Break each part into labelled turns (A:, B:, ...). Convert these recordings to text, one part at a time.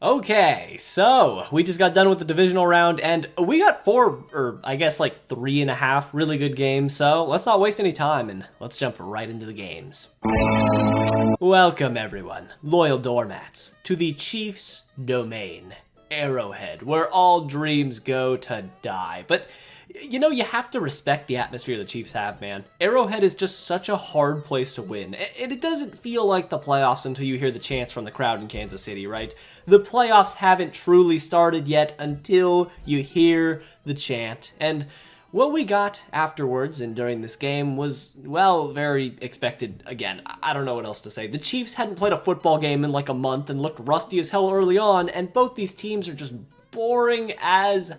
A: Okay, so we just got done with the divisional round and we got four, or I guess like 3.5 really good games. So let's not waste any time and let's jump right into the games. Welcome everyone, loyal doormats, to the Chiefs' domain, Arrowhead, where all dreams go to die. But you know, you have to respect the atmosphere the Chiefs have, man. Arrowhead is just such a hard place to win. And it doesn't feel like the playoffs until you hear the chants from the crowd in Kansas City, right? The playoffs haven't truly started yet until you hear the chant. And what we got afterwards and during this game was, well, very expected again. I don't know what else to say. The Chiefs hadn't played a football game in like a month and looked rusty as hell early on, and both these teams are just boring as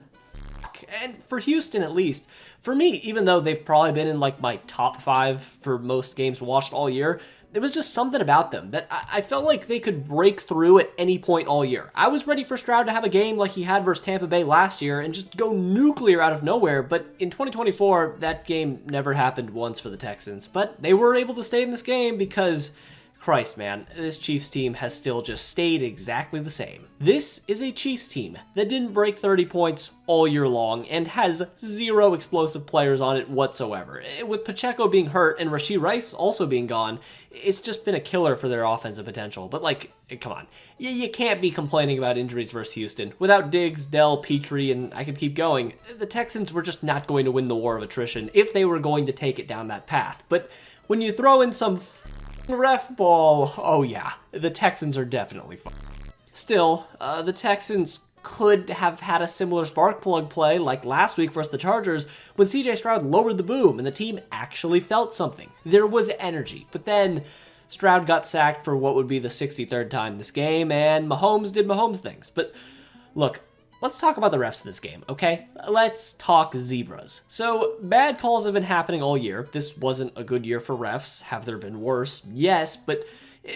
A: and for Houston, at least. For me, even though they've probably been in like my top 5 for most games watched all year, there was just something about them that I felt like they could break through at any point all year. I was ready for Stroud to have a game like he had versus Tampa Bay last year and just go nuclear out of nowhere, but in 2024, that game never happened once for the Texans. But they were able to stay in this game because, Christ, man, this Chiefs team has still just stayed exactly the same. This is a Chiefs team that didn't break 30 points all year long and has 0 explosive players on it whatsoever. With Pacheco being hurt and Rashee Rice also being gone, it's just been a killer for their offensive potential. But like, come on, you can't be complaining about injuries versus Houston. Without Diggs, Dell, Petrie, and I could keep going, the Texans were just not going to win the war of attrition if they were going to take it down that path. But when you throw in some ref ball, oh yeah, the Texans are definitely fun. Still, the Texans could have had a similar spark plug play like last week versus the Chargers when CJ Stroud lowered the boom and the team actually felt something. There was energy, but then Stroud got sacked for what would be the 63rd time this game, and Mahomes did Mahomes things. But look, let's talk about the refs of this game, okay? Let's talk zebras. So, bad calls have been happening all year. This wasn't a good year for refs. Have there been worse? Yes, but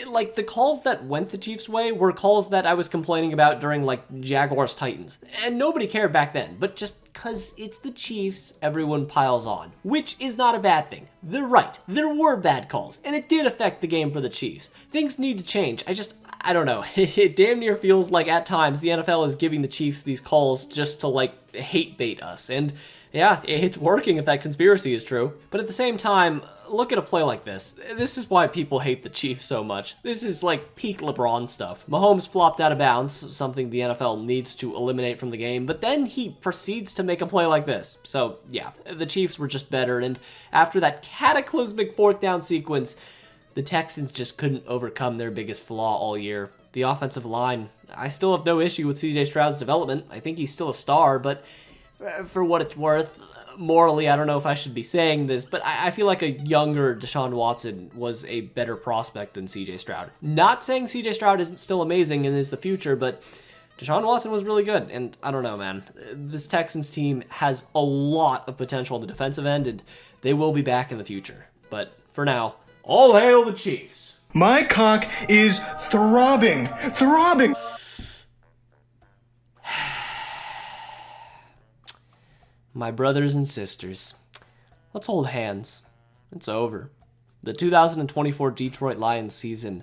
A: like the calls that went the Chiefs' way were calls that I was complaining about during like Jaguars-Titans. And nobody cared back then, but just because it's the Chiefs, everyone piles on. Which is not a bad thing. They're right. There were bad calls, and it did affect the game for the Chiefs. Things need to change. I don't know. It damn near feels like at times the NFL is giving the Chiefs these calls just to like hate bait us. And yeah, it's working if that conspiracy is true. But at the same time, look at a play like this. This is why people hate the Chiefs so much. This is like peak LeBron stuff. Mahomes flopped out of bounds, something the NFL needs to eliminate from the game, but then he proceeds to make a play like this. So yeah, the Chiefs were just better. And after that cataclysmic 4th down sequence, the Texans just couldn't overcome their biggest flaw all year. The offensive line. I still have no issue with CJ Stroud's development. I think he's still a star, but for what it's worth, morally, I don't know if I should be saying this, but I feel like a younger Deshaun Watson was a better prospect than CJ Stroud. Not saying CJ Stroud isn't still amazing and is the future, but Deshaun Watson was really good, and I don't know, man. This Texans team has a lot of potential on the defensive end, and they will be back in the future. But for now, all hail the Chiefs.
B: My cock is throbbing.
A: My brothers and sisters, let's hold hands. It's over. The 2024 Detroit Lions season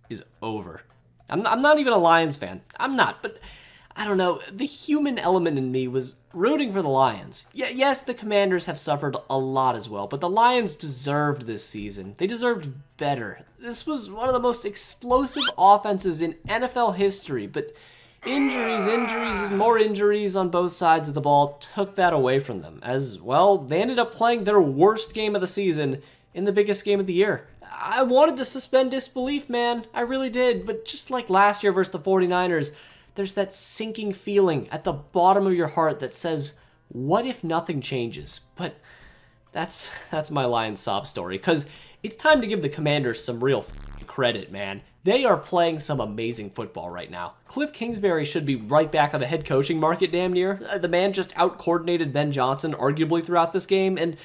A: is over. I'm not even a Lions fan. I'm not, but I don't know. The human element in me was rooting for the Lions. Yes, the Commanders have suffered a lot as well, but the Lions deserved this season. They deserved better. This was one of the most explosive offenses in NFL history, but injuries, and more injuries on both sides of the ball took that away from them. As well, they ended up playing their worst game of the season in the biggest game of the year. I wanted to suspend disbelief, man. I really did. But just like last year versus the 49ers, there's that sinking feeling at the bottom of your heart that says, what if nothing changes? But that's my Lions sob story, because it's time to give the Commanders some real credit, man. They are playing some amazing football right now. Cliff Kingsbury should be right back on the head coaching market damn near. The man just out-coordinated Ben Johnson arguably throughout this game, and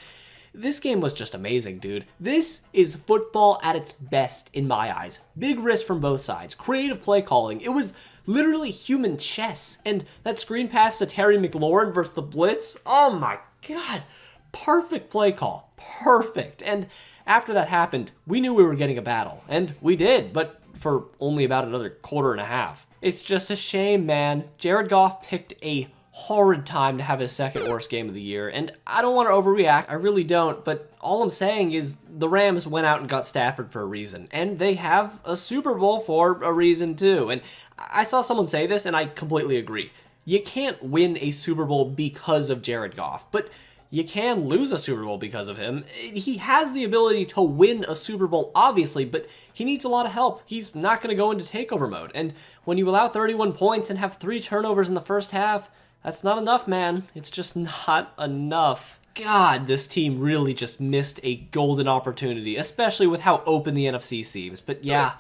A: this game was just amazing, dude. This is football at its best in my eyes. Big risk from both sides. Creative play calling. It was literally human chess. And that screen pass to Terry McLaurin versus the blitz. Oh my God. Perfect play call. Perfect. And after that happened, we knew we were getting a battle. And we did. But for only about another quarter and a half. It's just a shame, man. Jared Goff picked a horrid time to have his second worst game of the year, and I don't want to overreact, I really don't, but all I'm saying is the Rams went out and got Stafford for a reason, and they have a Super Bowl for a reason too. And I saw someone say this, and I completely agree. You can't win a Super Bowl because of Jared Goff, but you can lose a Super Bowl because of him. He has the ability to win a Super Bowl, obviously, but he needs a lot of help. He's not going to go into takeover mode. And when you allow 31 points and have 3 turnovers in the first half, that's not enough, man. It's just not enough. God, this team really just missed a golden opportunity, especially with how open the NFC seems. But yeah,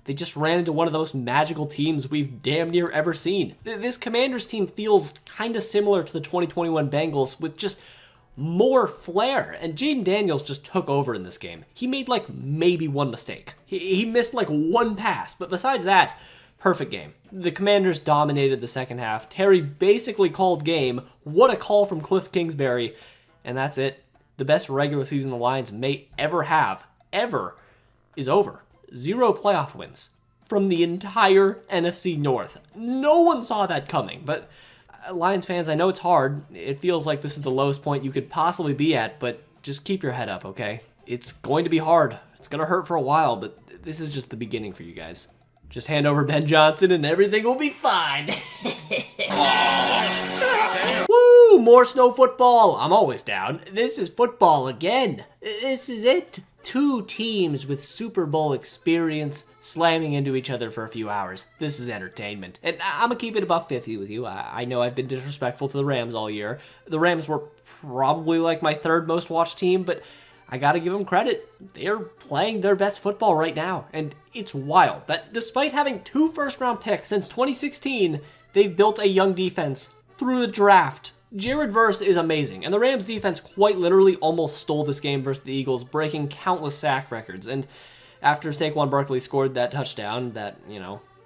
A: they just ran into one of the most magical teams we've damn near ever seen. This Commanders team feels kind of similar to the 2021 Bengals with just more flair, and Jaden Daniels just took over in this game. He made like maybe one mistake. He missed like one pass, but besides that, perfect game. The Commanders dominated the second half. Terry basically called game. What a call from Cliff Kingsbury, and that's it. The best regular season the Lions may ever have, ever, is over. 0 playoff wins from the entire NFC North. No one saw that coming, but Lions fans, I know it's hard. It feels like this is the lowest point you could possibly be at, but just keep your head up, okay? It's going to be hard. It's going to hurt for a while, but this is just the beginning for you guys. Just hand over Ben Johnson and everything will be fine. Woo! More snow football. I'm always down. This is football again. This is it. 2 teams with Super Bowl experience slamming into each other for a few hours. This is entertainment. And I'm going to keep it $1.50 with you. I know I've been disrespectful to the Rams all year. The Rams were probably like my 3rd most watched team, but I got to give them credit. They're playing their best football right now. And it's wild that despite having 2 first-round picks since 2016, they've built a young defense through the draft. Jared Verse is amazing, and the Rams defense quite literally almost stole this game versus the Eagles, breaking countless sack records. And after Saquon Barkley scored that touchdown that,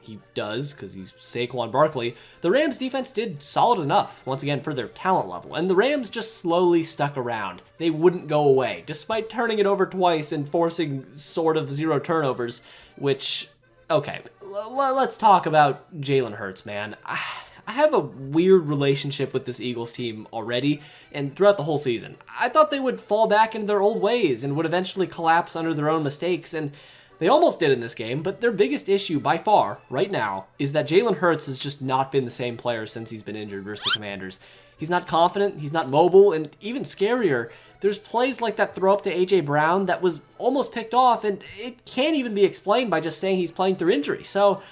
A: he does because he's Saquon Barkley, the Rams defense did solid enough, once again, for their talent level. And the Rams just slowly stuck around. They wouldn't go away, despite turning it over twice and forcing sort of 0 turnovers, which, okay, let's talk about Jalen Hurts, man. I have a weird relationship with this Eagles team already, and throughout the whole season. I thought they would fall back into their old ways and would eventually collapse under their own mistakes, and they almost did in this game, but their biggest issue by far, right now, is that Jalen Hurts has just not been the same player since he's been injured versus the Commanders. He's not confident, he's not mobile, and even scarier, there's plays like that throw up to A.J. Brown that was almost picked off, and it can't even be explained by just saying he's playing through injury. So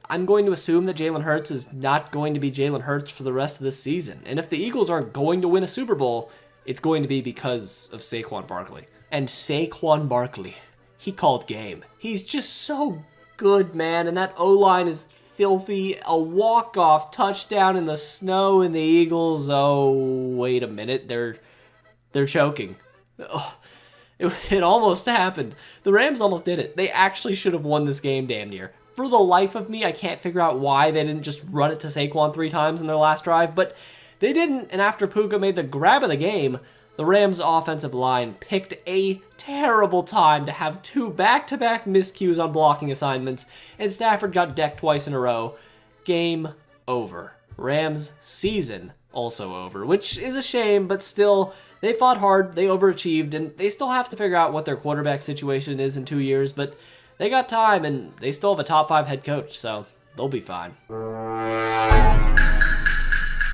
A: I'm going to assume that Jalen Hurts is not going to be Jalen Hurts for the rest of this season. And if the Eagles aren't going to win a Super Bowl, it's going to be because of Saquon Barkley. And Saquon Barkley, he called game. He's just so good, man. And that O-line is filthy. A walk-off touchdown in the snow, and the Eagles, oh, wait a minute. They're choking. Oh, it almost happened. The Rams almost did it. They actually should have won this game damn near. For the life of me, I can't figure out why they didn't just run it to Saquon 3 times in their last drive, but they didn't, and after Puka made the grab of the game, the Rams' offensive line picked a terrible time to have 2 back-to-back miscues on blocking assignments, and Stafford got decked twice in a row. Game over. Rams' season also over, which is a shame, but still, they fought hard, they overachieved, and they still have to figure out what their quarterback situation is in 2 years, but they got time, and they still have a top 5 head coach, so they'll be fine.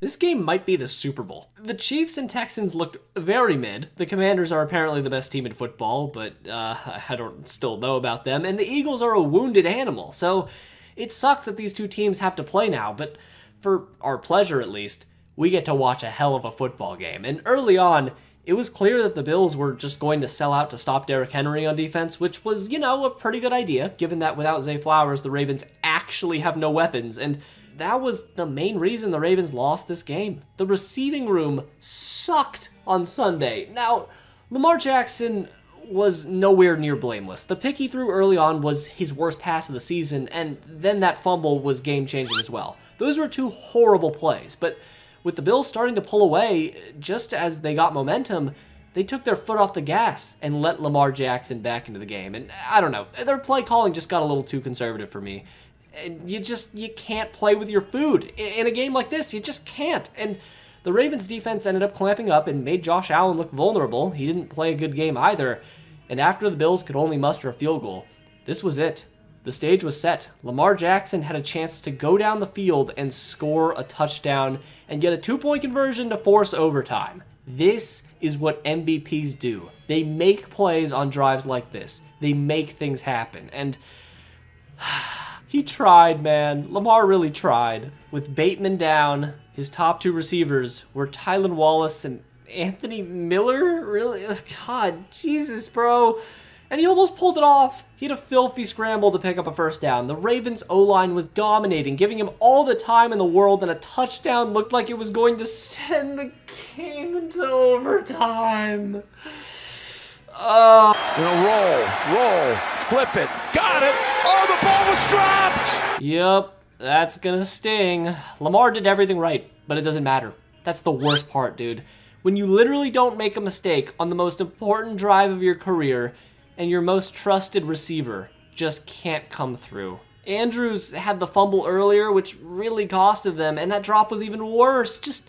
A: This game might be the Super Bowl. The Chiefs and Texans looked very mid. The Commanders are apparently the best team in football, but I don't still know about them. And the Eagles are a wounded animal, so it sucks that these 2 teams have to play now, but for our pleasure at least, we get to watch a hell of a football game. And early on, it was clear that the Bills were just going to sell out to stop Derrick Henry on defense, which was, a pretty good idea, given that without Zay Flowers, the Ravens actually have no weapons, and that was the main reason the Ravens lost this game. The receiving room sucked on Sunday. Now, Lamar Jackson was nowhere near blameless. The pick he threw early on was his worst pass of the season, and then that fumble was game-changing as well. Those were 2 horrible plays, but with the Bills starting to pull away, just as they got momentum, they took their foot off the gas and let Lamar Jackson back into the game. And I don't know, their play calling just got a little too conservative for me. And you can't play with your food. In a game like this, you just can't. And the Ravens defense ended up clamping up and made Josh Allen look vulnerable. He didn't play a good game either. And after the Bills could only muster a field goal, this was it. The stage was set. Lamar Jackson had a chance to go down the field and score a touchdown and get a 2-point conversion to force overtime. This is what MVPs do. They make plays on drives like this. They make things happen. And he tried, man. Lamar really tried. With Bateman down, his top 2 receivers were Tylan Wallace and Anthony Miller. Really? God, Jesus, bro. And he almost pulled it off. He had a filthy scramble to pick up a first down. The Ravens' O-line was dominating, giving him all the time in the world, and a touchdown looked like it was going to send the game into overtime.
C: Roll, flip it, got it. Oh, the ball was dropped.
A: Yep, that's gonna sting. Lamar did everything right, but it doesn't matter. That's the worst part, dude. When you literally don't make a mistake on the most important drive of your career, and your most trusted receiver just can't come through. Andrews had the fumble earlier, which really costed them, and that drop was even worse. Just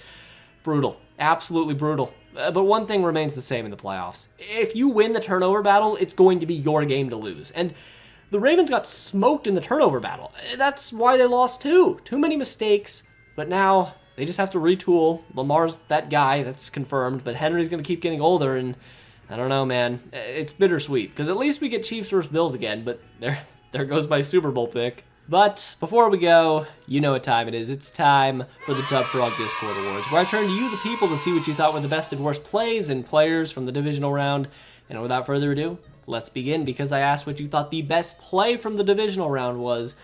A: brutal. Absolutely brutal. But one thing remains the same in the playoffs. If you win the turnover battle, it's going to be your game to lose. And the Ravens got smoked in the turnover battle. That's why they lost too. Too many mistakes, but now they just have to retool. Lamar's that guy, that's confirmed, but Henry's going to keep getting older, and I don't know, man. It's bittersweet, because at least we get Chiefs versus Bills again, but there goes my Super Bowl pick. But before we go, you know what time it is. It's time for the Tubfrog Discord Awards, where I turn to you, the people, to see what you thought were the best and worst plays and players from the divisional round. And without further ado, let's begin, because I asked what you thought the best play from the divisional round was.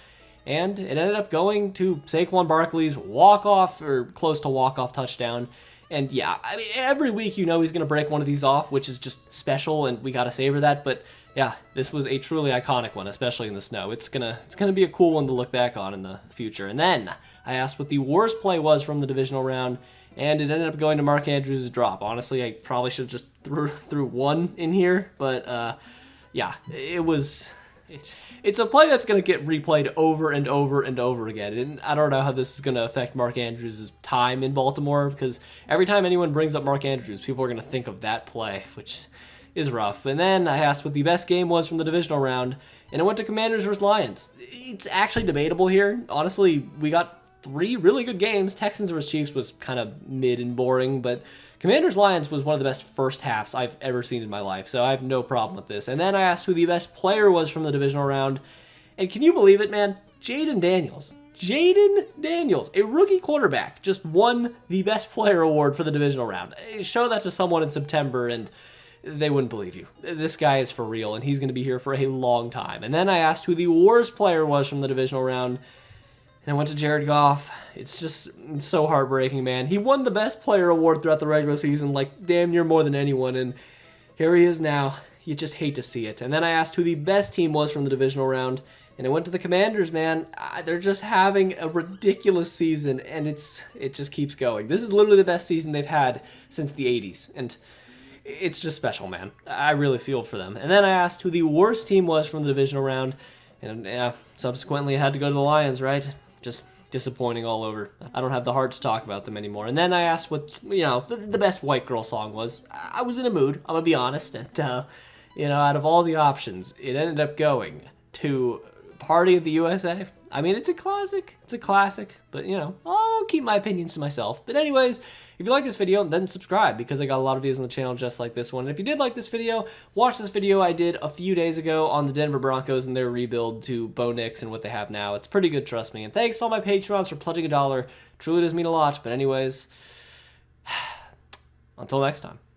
A: And it ended up going to Saquon Barkley's walk-off, or close to walk-off touchdown. And yeah, I mean, every week you know he's going to break one of these off, which is just special, and we got to savor that. But yeah, this was a truly iconic one, especially in the snow. It's gonna be a cool one to look back on in the future. And then I asked what the worst play was from the divisional round, and it ended up going to Mark Andrews' drop. Honestly, I probably should have just threw one in here, but yeah, it was... It's a play that's going to get replayed over and over and over again. And I don't know how this is going to affect Mark Andrews' time in Baltimore, because every time anyone brings up Mark Andrews, people are going to think of that play, which is rough. And then I asked what the best game was from the divisional round, and it went to Commanders versus Lions. It's actually debatable here. Honestly, we got 3 really good games. Texans versus Chiefs was kind of mid and boring, but Commanders-Lions was one of the best first halves I've ever seen in my life, so I have no problem with this. And then I asked who the best player was from the divisional round, and can you believe it, man? Jaden Daniels. Jaden Daniels, a rookie quarterback, just won the best player award for the divisional round. Show that to someone in September, and they wouldn't believe you. This guy is for real, and he's going to be here for a long time. And then I asked who the worst player was from the divisional round, and I went to Jared Goff. It's so heartbreaking, man. He won the best player award throughout the regular season, like damn near more than anyone, and here he is now. You just hate to see it. And then I asked who the best team was from the divisional round, and it went to the Commanders, man. They're just having a ridiculous season, and it just keeps going. This is literally the best season they've had since the 80s, and it's just special, man. I really feel for them. And then I asked who the worst team was from the divisional round, and yeah, subsequently I had to go to the Lions, right? Just disappointing all over. I don't have the heart to talk about them anymore. And then I asked what, the best white girl song was. I was in a mood, I'm gonna be honest, and, out of all the options, it ended up going to Party of the USA. I mean, it's a classic, but, I'll keep my opinions to myself. But anyways, if you like this video, then subscribe, because I got a lot of videos on the channel just like this one. And if you did like this video, watch this video I did a few days ago on the Denver Broncos and their rebuild to Bo Nix and what they have now. It's pretty good, trust me. And thanks to all my Patreons for pledging $1. Truly does mean a lot. But anyways, until next time.